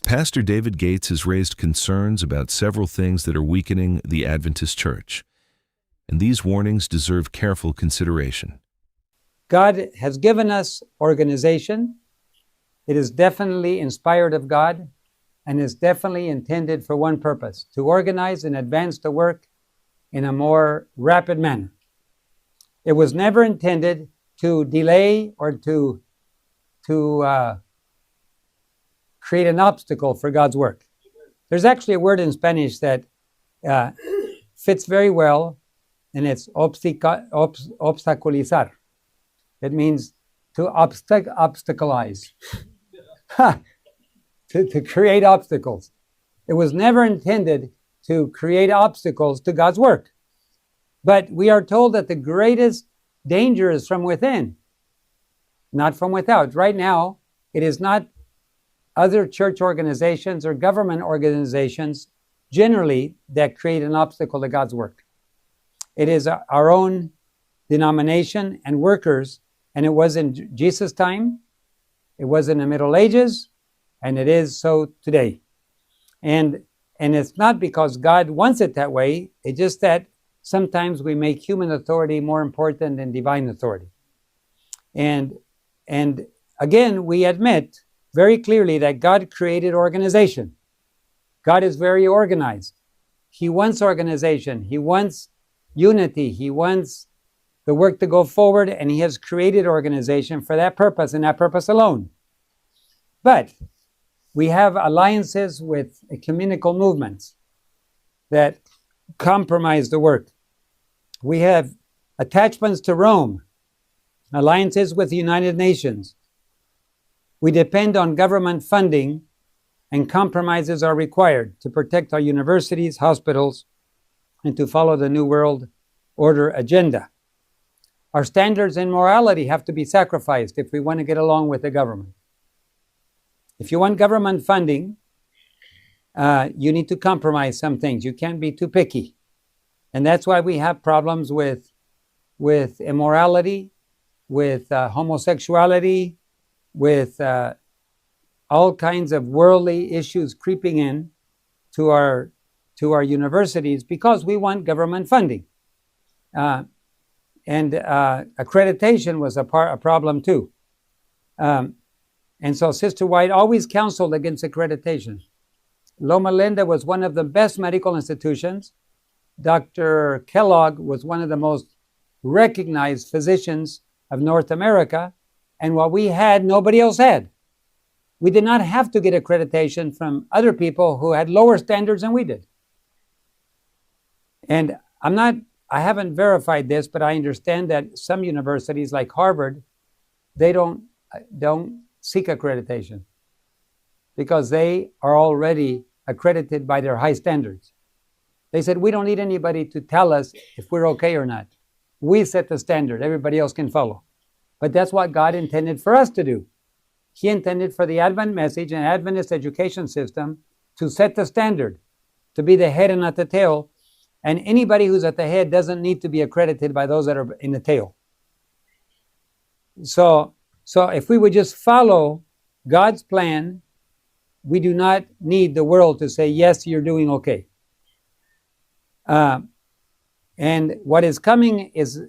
Pastor David Gates has raised concerns about several things that are weakening the Adventist Church, and these warnings deserve careful consideration. God has given us organization. It is definitely inspired of God and is definitely intended for one purpose: to organize and advance the work in a more rapid manner. It was never intended to delay or to create an obstacle for God's work. There's actually a word in Spanish that fits very well, and it's obstaculizar. It means to obstacleize, to create obstacles. It was never intended to create obstacles to God's work. But we are told that the greatest danger is from within, not from without. Right now, it is not other church organizations or government organizations generally that create an obstacle to God's work. It is our own denomination and workers, and it was in Jesus' time, it was in the Middle Ages, and it is so today. And it's not because God wants it that way, it's just that sometimes we make human authority more important than divine authority. And again, we admit very clearly that God created organization. God is very organized. He wants organization. He wants unity. He wants the work to go forward, and He has created organization for that purpose and that purpose alone. But we have alliances with ecumenical movements that compromise the work. We have attachments to Rome, alliances with the United Nations. We depend on government funding, and compromises are required to protect our universities, hospitals, and to follow the New World Order agenda. Our standards in morality have to be sacrificed if we want to get along with the government. If you want government funding, you need to compromise some things. You can't be too picky. And that's why we have problems with immorality, with homosexuality, with all kinds of worldly issues creeping in to our universities, because we want government funding. And accreditation was a problem too. And so Sister White always counseled against accreditation. Loma Linda was one of the best medical institutions. Dr. Kellogg was one of the most recognized physicians of North America. And what we had, nobody else had. We did not have to get accreditation from other people who had lower standards than we did. And I haven't verified this, but I understand that some universities like Harvard, they don't seek accreditation because they are already accredited by their high standards. They said, we don't need anybody to tell us if we're okay or not. We set the standard, everybody else can follow. But that's what God intended for us to do. He intended for the Advent message and Adventist education system to set the standard, to be the head and not the tail. And anybody who's at the head doesn't need to be accredited by those that are in the tail. So if we would just follow God's plan, we do not need the world to say, yes, you're doing okay. And what is coming is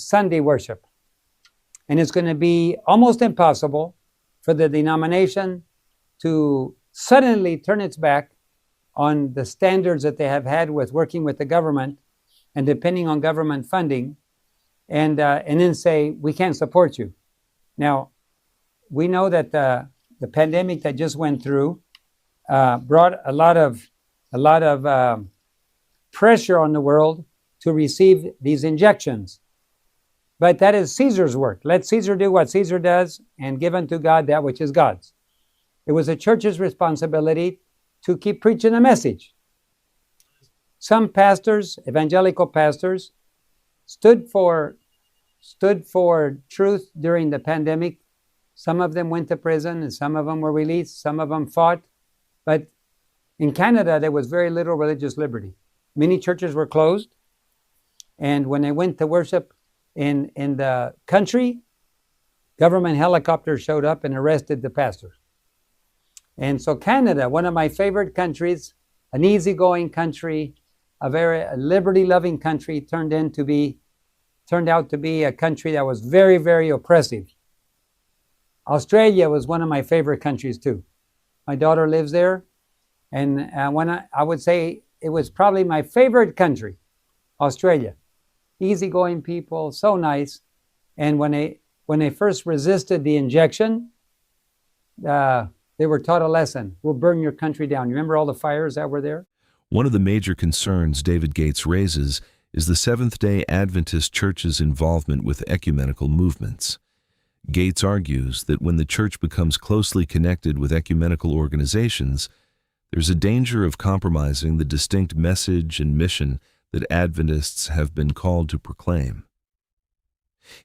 Sunday worship. And it's going to be almost impossible for the denomination to suddenly turn its back on the standards that they have had with working with the government and depending on government funding, and then say, we can't support you. Now, we know that the pandemic that just went through brought a lot of pressure on the world to receive these injections. But that is Caesar's work. Let Caesar do what Caesar does, and give unto God that which is God's. It was the church's responsibility to keep preaching a message. Some pastors, evangelical pastors, stood for truth during the pandemic. Some of them went to prison, and some of them were released. Some of them fought. But in Canada, there was very little religious liberty. Many churches were closed. And when they went to worship in the country, government helicopters showed up and arrested the pastor. And so Canada, one of my favorite countries, an easygoing country, a very liberty-loving country, turned out to be a country that was very, very oppressive. Australia was one of my favorite countries too. My daughter lives there, and when I would say it was probably my favorite country, Australia. Easygoing people, so nice. And when they first resisted the injection, they were taught a lesson. We'll burn your country down. You remember all the fires that were there? One of the major concerns David Gates raises is the Seventh-day Adventist Church's involvement with ecumenical movements. Gates argues that when the church becomes closely connected with ecumenical organizations, there's a danger of compromising the distinct message and mission that Adventists have been called to proclaim.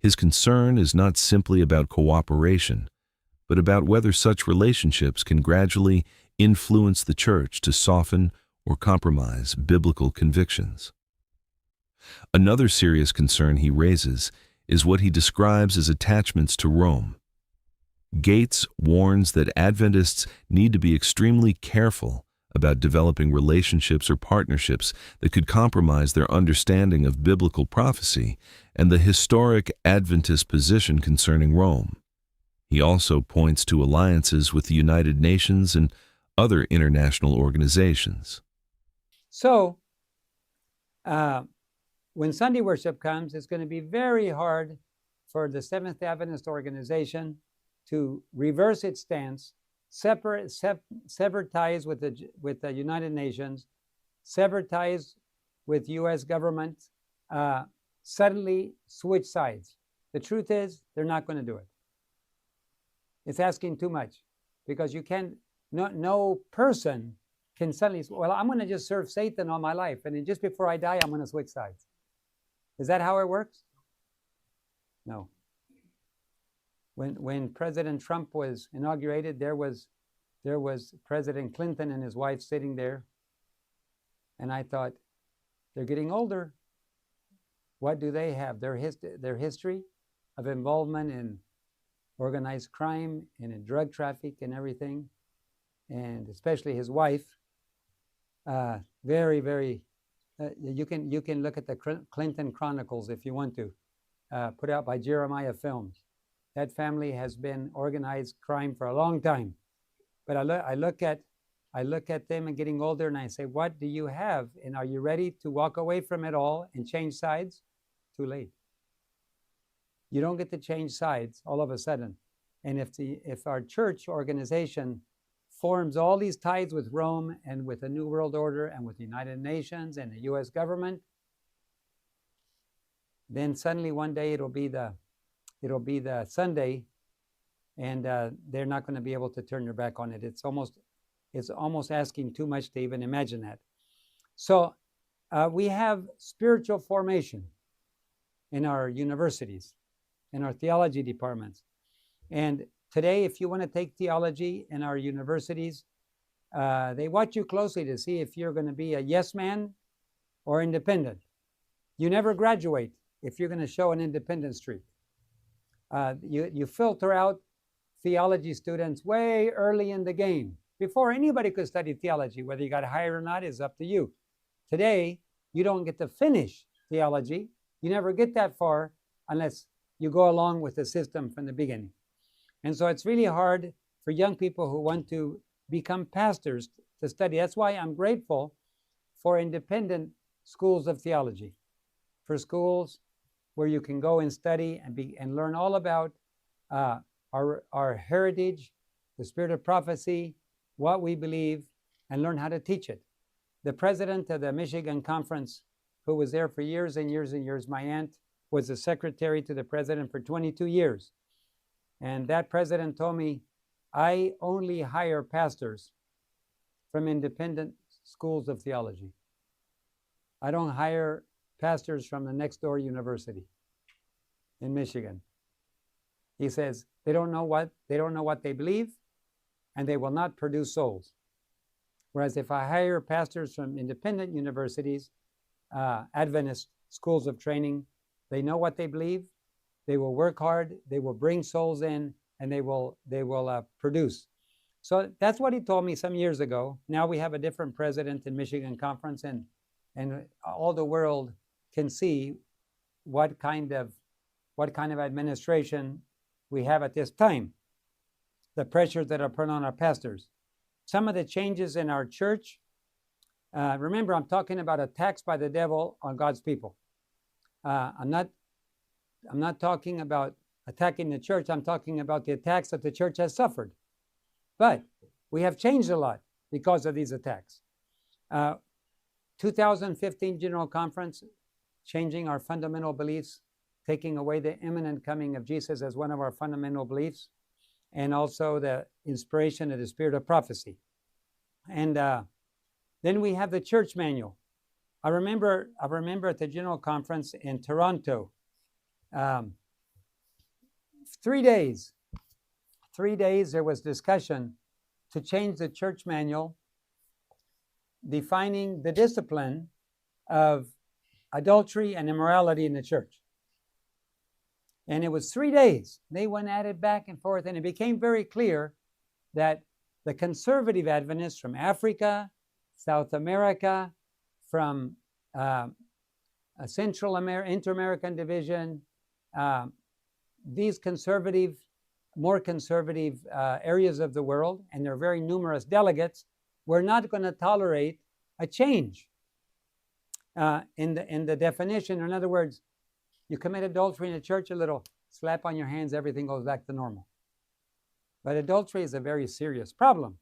His concern is not simply about cooperation, but about whether such relationships can gradually influence the church to soften or compromise biblical convictions. Another serious concern he raises is what he describes as attachments to Rome. Gates warns that Adventists need to be extremely careful about developing relationships or partnerships that could compromise their understanding of biblical prophecy and the historic Adventist position concerning Rome. He also points to alliances with the United Nations and other international organizations. So, when Sunday worship comes, it's going to be very hard for the Seventh-day Adventist organization to reverse its stance, sever ties with the United Nations, sever ties with U.S. government, suddenly switch sides. The truth is, they're not going to do it. It's asking too much, because you can't. No person can suddenly, well, I'm going to just serve Satan all my life, and then just before I die, I'm going to switch sides. Is that how it works? No. When President Trump was inaugurated, there was President Clinton and his wife sitting there, and I thought, they're getting older. What do they have? Their history of involvement in organized crime and in drug traffic and everything, and especially his wife. Very, very. You can look at the Clinton Chronicles if you want to, put out by Jeremiah Films. That family has been organized crime for a long time. But I look at them and getting older, and I say, what do you have? And are you ready to walk away from it all and change sides? Too late. You don't get to change sides all of a sudden. And if our church organization forms all these ties with Rome and with the New World Order and with the United Nations and the U.S. government, then suddenly one day it'll be the Sunday, and they're not going to be able to turn their back on it. It's almost asking too much to even imagine that. So we have spiritual formation in our universities, in our theology departments. And today, if you want to take theology in our universities, they watch you closely to see if you're going to be a yes man or independent. You never graduate if you're going to show an independent streak. You filter out theology students way early in the game. Before anybody could study theology, whether you got hired or not is up to you. Today, you don't get to finish theology. You never get that far unless you go along with the system from the beginning. And so it's really hard for young people who want to become pastors to study. That's why I'm grateful for independent schools of theology, for schools where you can go and study and learn all about our heritage, the spirit of prophecy, what we believe, and learn how to teach it. The president of the Michigan Conference, who was there for years and years and years, my aunt was the secretary to the president for 22 years. And that president told me, I only hire pastors from independent schools of theology. I don't hire pastors from the next door university in Michigan. He says they don't know what they believe, and they will not produce souls. Whereas if I hire pastors from independent universities, Adventist schools of training, they know what they believe, they will work hard, they will bring souls in, and they will produce. So that's what he told me some years ago. Now we have a different president in Michigan Conference, and all the world can see what kind of administration we have at this time. The pressures that are put on our pastors. Some of the changes in our church. Remember, I'm talking about attacks by the devil on God's people. I'm not talking about attacking the church. I'm talking about the attacks that the church has suffered. But we have changed a lot because of these attacks. 2015 General Conference, changing our fundamental beliefs, taking away the imminent coming of Jesus as one of our fundamental beliefs, and also the inspiration of the spirit of prophecy. And then we have the church manual. I remember at the General Conference in Toronto, 3 days there was discussion to change the church manual, defining the discipline of adultery and immorality in the church. And it was 3 days. They went at it back and forth, and it became very clear that the conservative Adventists from Africa, South America, from Central America, Inter-American Division, these more conservative areas of the world, and their very numerous delegates, were not going to tolerate a change in the definition. In other words, you commit adultery in the church, a little slap on your hands, everything goes back to normal. But adultery is a very serious problem.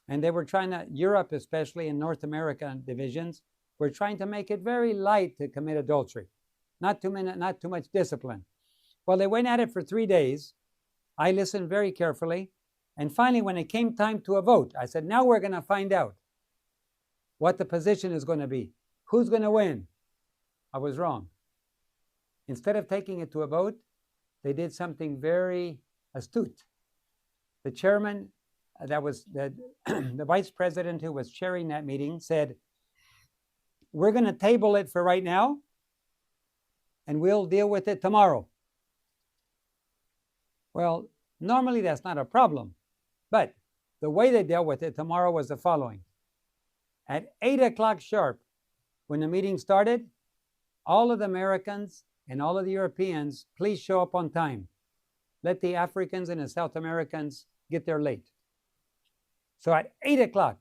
And they were trying to, Europe especially, in North American divisions, were trying to make it very light to commit adultery. Not too much discipline. Well, they went at it for 3 days. I listened very carefully. And finally, when it came time to a vote, I said, now we're going to find out what the position is going to be. Who's going to win? I was wrong. Instead of taking it to a vote, they did something very astute. The chairman, that was the vice president who was chairing that meeting, said, we're going to table it for right now, and we'll deal with it tomorrow. Well, normally that's not a problem, but the way they dealt with it tomorrow was the following. At 8 o'clock sharp, when the meeting started, all of the Americans and all of the Europeans, please show up on time. Let the Africans and the South Americans get there late. So at 8 o'clock,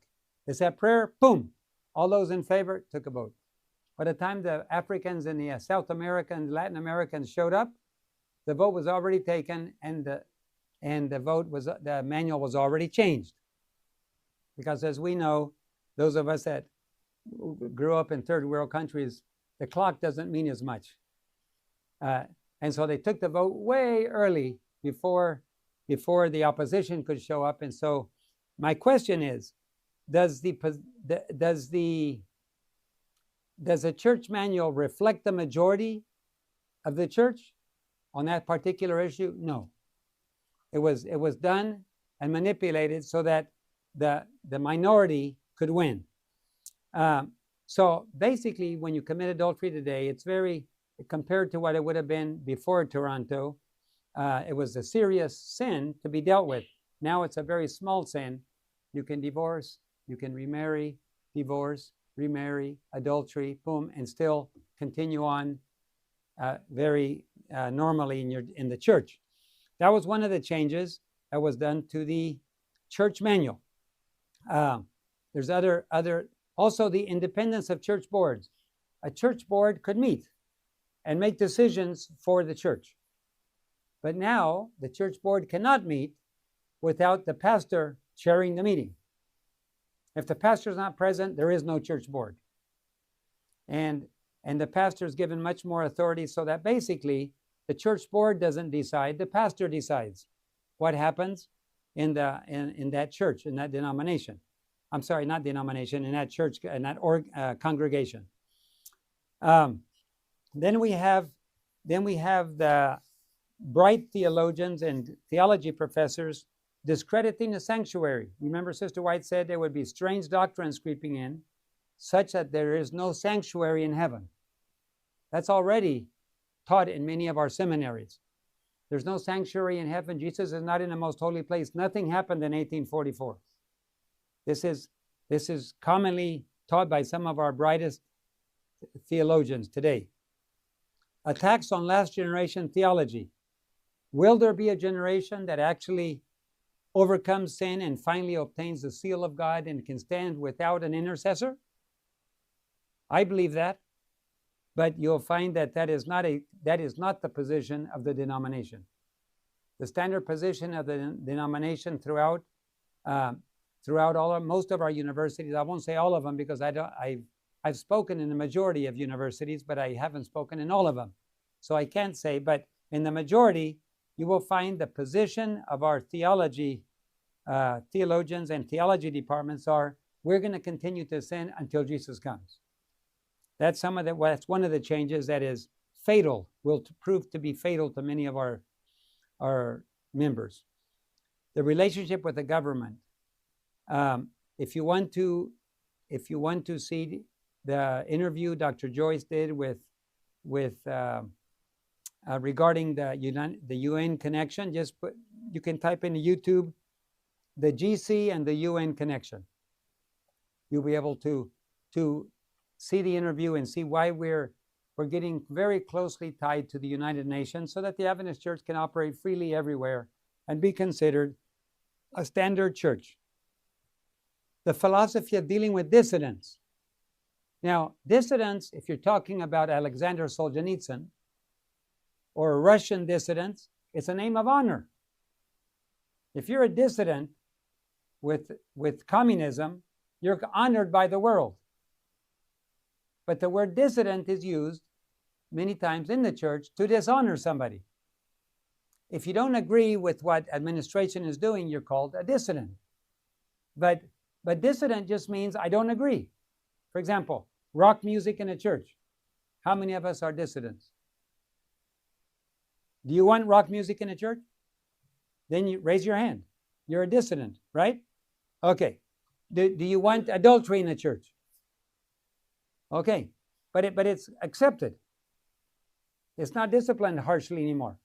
they said prayer, boom. All those in favor took a vote. By the time the Africans and the South Americans, Latin Americans showed up, the vote was already taken, and the manual was already changed. Because as we know, those of us that grew up in third world countries, the clock doesn't mean as much. And so they took the vote way early before the opposition could show up. And so my question is, does the church manual reflect the majority of the church on that particular issue? No. It was done and manipulated so that the minority could win. So basically, when you commit adultery today, it's very, compared to what it would have been before Toronto, it was a serious sin to be dealt with. Now it's a very small sin. You can divorce, you can remarry, divorce, remarry, adultery, boom, and still continue on very normally in the church. That was one of the changes that was done to the church manual. There's also the independence of church boards. A church board could meet and make decisions for the church. But now the church board cannot meet without the pastor chairing the meeting. If the pastor is not present, there is no church board. And the pastor is given much more authority, so that basically the church board doesn't decide, the pastor decides what happens in that church, in that denomination. I'm sorry, not denomination, in that church, in that congregation. Then we have the bright theologians and theology professors discrediting the sanctuary. Remember, Sister White said there would be strange doctrines creeping in, such that there is no sanctuary in heaven. That's already taught in many of our seminaries. There's no sanctuary in heaven. Jesus is not in the most holy place. Nothing happened in 1844. This is commonly taught by some of our brightest theologians today. Attacks on last generation theology. Will there be a generation that actually overcomes sin and finally obtains the seal of God and can stand without an intercessor? I believe that, but you'll find that that is not the position of the denomination. The standard position of the denomination throughout most of our universities, I won't say all of them because I've spoken in the majority of universities, but I haven't spoken in all of them. So I can't say, but in the majority, you will find the position of our theologians and theology departments are, we're going to continue to sin until Jesus comes. That's one of the changes that is fatal, will prove to be fatal to many of our members. The relationship with the government. If you want to see the interview Dr. Joyce did with regarding the UN connection, you can type into YouTube the GC and the UN connection. You'll be able to see the interview and see why we're getting very closely tied to the United Nations so that the Adventist Church can operate freely everywhere and be considered a standard church. The philosophy of dealing with dissidents. Now, dissidents, if you're talking about Alexander Solzhenitsyn or Russian dissidents, it's a name of honor. If you're a dissident with communism, you're honored by the world. But the word dissident is used many times in the church to dishonor somebody. If you don't agree with what administration is doing, you're called a dissident. But dissident just means I don't agree. For example, rock music in a church. How many of us are dissidents? Do you want rock music in a church? Then you raise your hand. You're a dissident, right? Okay. Do you want adultery in a church? Okay. But it's accepted. It's not disciplined harshly anymore.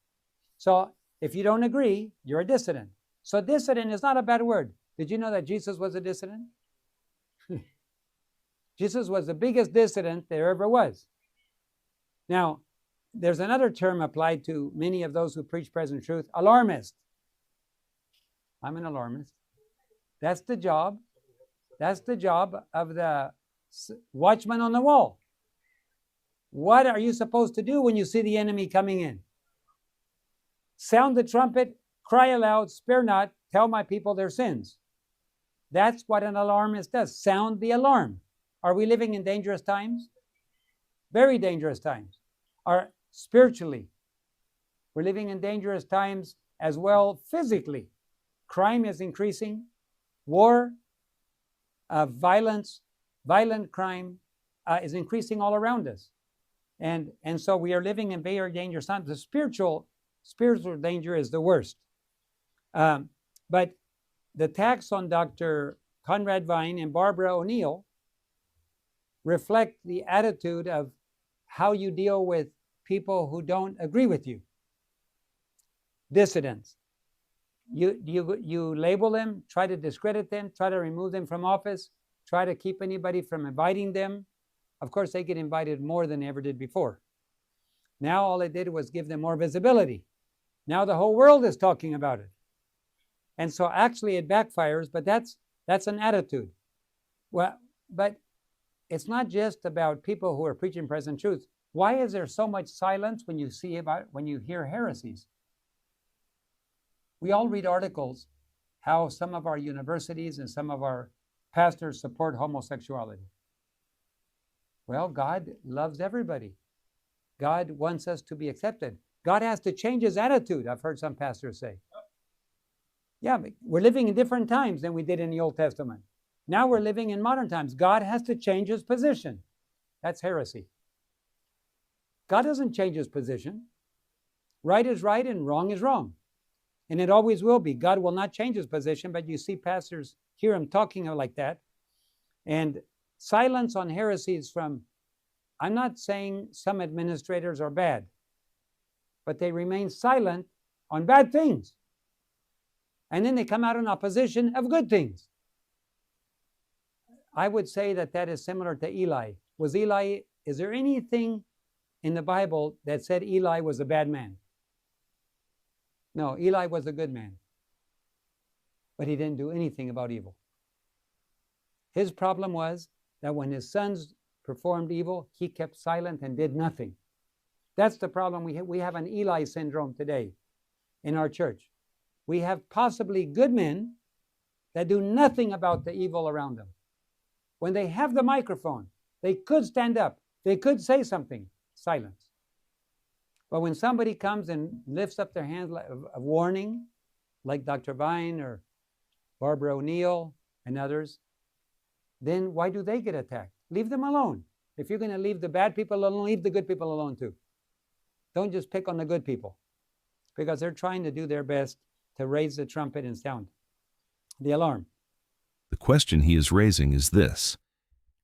So if you don't agree, you're a dissident. So dissident is not a bad word. Did you know that Jesus was a dissident? Jesus was the biggest dissident there ever was. Now, there's another term applied to many of those who preach present truth, alarmist. I'm an alarmist. That's the job. That's the job of the watchman on the wall. What are you supposed to do when you see the enemy coming in? Sound the trumpet, cry aloud, spare not, tell my people their sins. That's what an alarmist does, sound the alarm. Are we living in dangerous times? Very dangerous times. Spiritually, we're living in dangerous times as well physically. Crime is increasing. War, violent crime is increasing all around us. And so we are living in very dangerous times. The spiritual danger is the worst. But the attacks on Dr. Conrad Vine and Barbara O'Neill reflect the attitude of how you deal with people who don't agree with you. Dissidents. You label them, try to discredit them, try to remove them from office, try to keep anybody from inviting them. Of course, they get invited more than they ever did before. Now all they did was give them more visibility. Now the whole world is talking about it. And so actually it backfires, but that's an attitude. Well, but it's not just about people who are preaching present truth. Why is there so much silence when you hear heresies? We all read articles how some of our universities and some of our pastors support homosexuality. Well, God loves everybody. God wants us to be accepted. God has to change his attitude, I've heard some pastors say. Yeah, but we're living in different times than we did in the Old Testament. Now we're living in modern times. God has to change his position. That's heresy. God doesn't change his position. Right is right and wrong is wrong. And it always will be. God will not change his position, but you see pastors hear him talking like that. And silence on heresies I'm not saying some administrators are bad, but they remain silent on bad things. And then they come out in opposition of good things. I would say that that is similar to Eli. Is there anything in the Bible that said Eli was a bad man? No, Eli was a good man. But he didn't do anything about evil. His problem was that when his sons performed evil, he kept silent and did nothing. That's the problem. We have an Eli syndrome today in our church. We have possibly good men that do nothing about the evil around them. When they have the microphone, they could stand up. They could say something. Silence. But when somebody comes and lifts up their hands of warning, like Dr. Vine or Barbara O'Neill and others, then why do they get attacked? Leave them alone. If you're going to leave the bad people alone, leave the good people alone too. Don't just pick on the good people, because they're trying to do their best to raise the trumpet and sound the alarm. The question he is raising is this: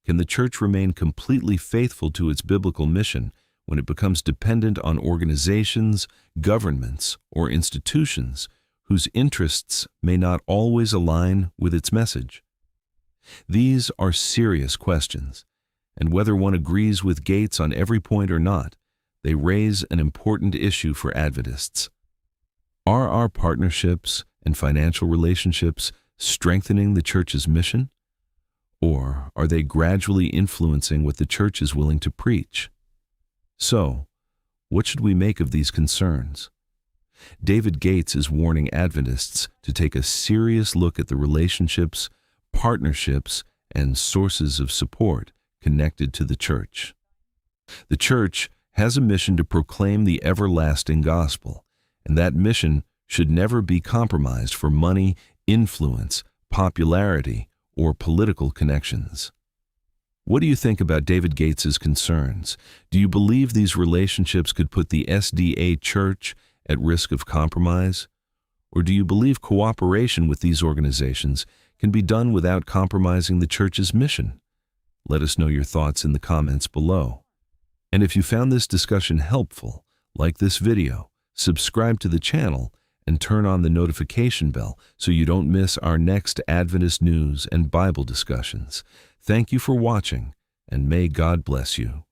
can the church remain completely faithful to its biblical mission when it becomes dependent on organizations, governments, or institutions whose interests may not always align with its message? These are serious questions, and whether one agrees with Gates on every point or not, they raise an important issue for Adventists. Are our partnerships and financial relationships strengthening the church's mission? Or are they gradually influencing what the church is willing to preach? So, what should we make of these concerns? David Gates is warning Adventists to take a serious look at the relationships, partnerships, and sources of support connected to the church. The church has a mission to proclaim the everlasting gospel, and that mission should never be compromised for money, influence, popularity, or political connections. What do you think about David Gates's concerns? Do you believe these relationships could put the SDA church at risk of compromise? Or do you believe cooperation with these organizations can be done without compromising the church's mission? Let us know your thoughts in the comments below. And if you found this discussion helpful, like this video, subscribe to the channel, and turn on the notification bell so you don't miss our next Adventist news and Bible discussions. Thank you for watching, and may God bless you.